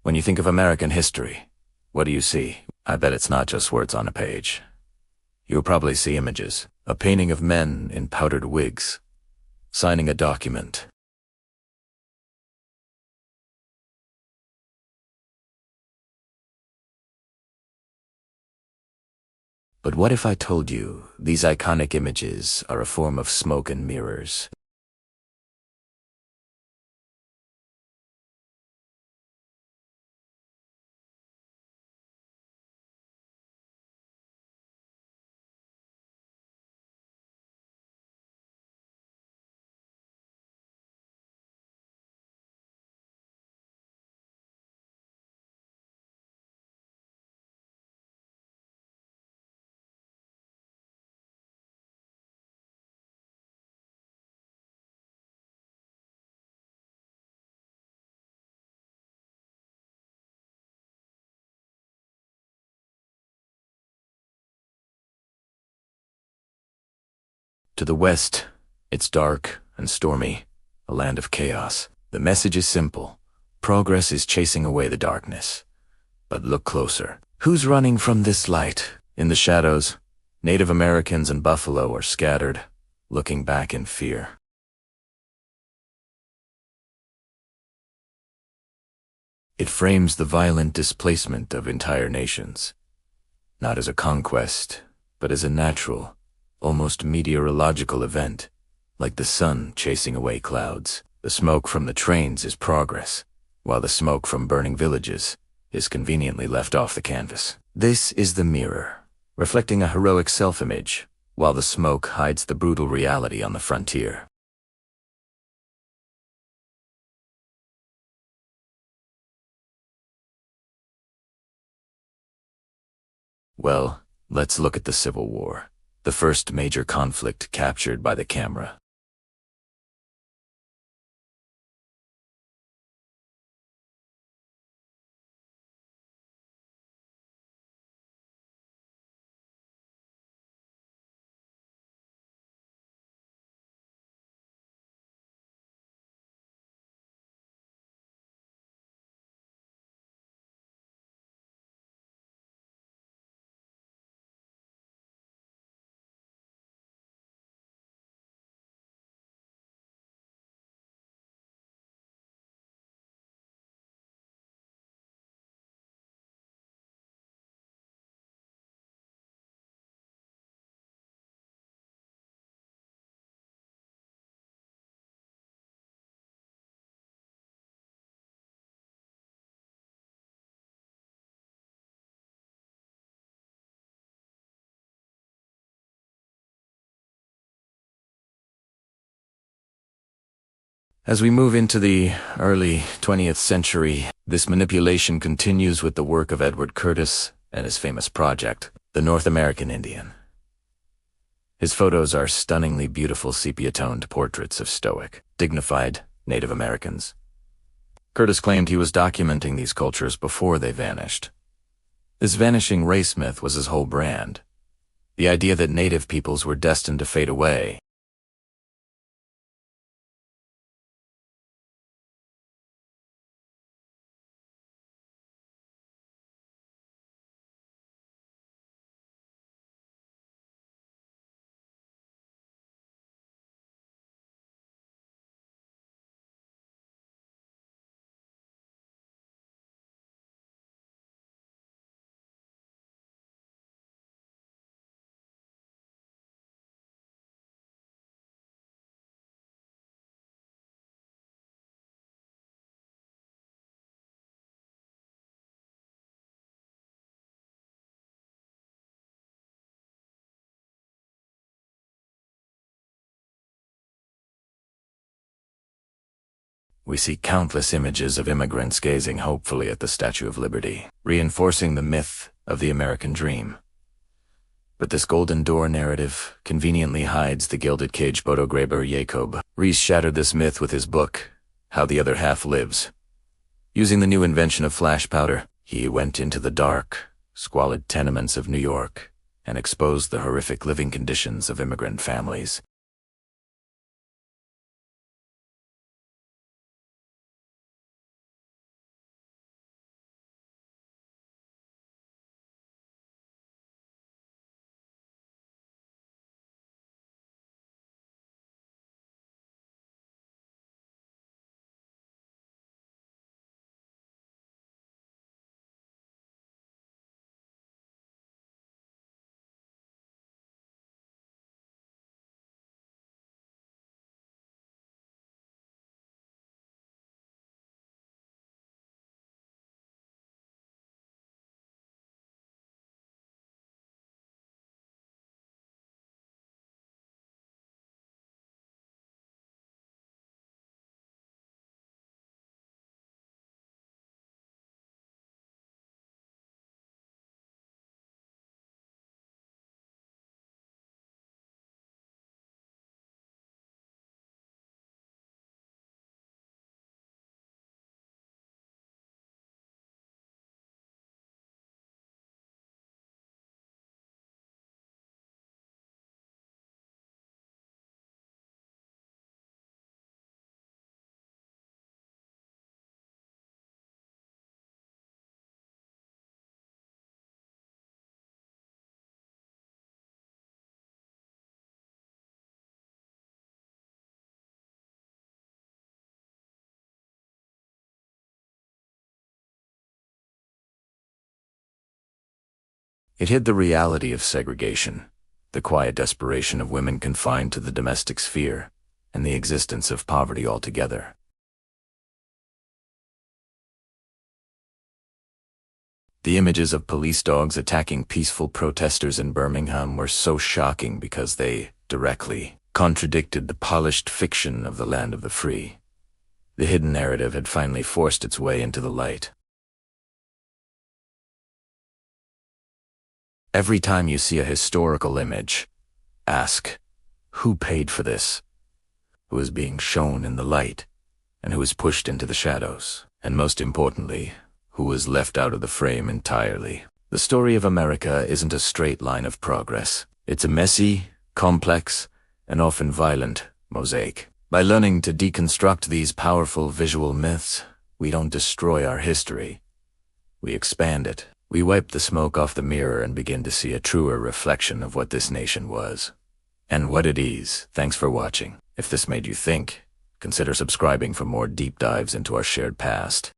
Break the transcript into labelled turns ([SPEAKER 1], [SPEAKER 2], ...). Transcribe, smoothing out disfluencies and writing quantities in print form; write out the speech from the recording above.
[SPEAKER 1] When you think of American history, what do you see? I bet it's not just words on a page. You'll probably see images. A painting of men in powdered wigs, signing a document. But what if I told you these iconic images are a form of smoke and mirrors? To the west, it's dark and stormy, a land of chaos. The message is simple. Progress is chasing away the darkness. But look closer. Who's running from this light? In the shadows, Native Americans and buffalo are scattered, looking back in fear. It frames the violent displacement of entire nations, not as a conquest, but as a natural, almost meteorological event, like the sun chasing away clouds. The smoke from the trains is progress, while the smoke from burning villages is conveniently left off the canvas. This is the mirror, reflecting a heroic self-image, while the smoke hides the brutal reality on the frontier. Well, let's look at the Civil War, the first major conflict captured by the camera. As we move into the early 20th century, this manipulation continues with the work of Edward Curtis and his famous project, the North American Indian. His photos are stunningly beautiful sepia-toned portraits of stoic, dignified Native Americans. Curtis claimed he was documenting these cultures before they vanished. This vanishing race myth was his whole brand. The idea that Native peoples were destined to fade away. We see countless images of immigrants gazing hopefully at the Statue of Liberty, reinforcing the myth of the American dream. But this golden door narrative conveniently hides the gilded cage. Photogravure Jacob Riis shattered this myth with his book, How the Other Half Lives. Using the new invention of flash powder, he went into the dark, squalid tenements of New York and exposed the horrific living conditions of immigrant families. It hid the reality of segregation, the quiet desperation of women confined to the domestic sphere, and the existence of poverty altogether. The images of police dogs attacking peaceful protesters in Birmingham were so shocking because they directly contradicted the polished fiction of the land of the free. The hidden narrative had finally forced its way into the light. Every time you see a historical image, ask, who paid for this? Who is being shown in the light, and who is pushed into the shadows? And most importantly, who was left out of the frame entirely? The story of America isn't a straight line of progress. It's a messy, complex, and often violent mosaic. By learning to deconstruct these powerful visual myths, we don't destroy our history. We expand it. We wipe the smoke off the mirror and begin to see a truer reflection of what this nation was. And what it is. Thanks for watching. If this made you think, consider subscribing for more deep dives into our shared past.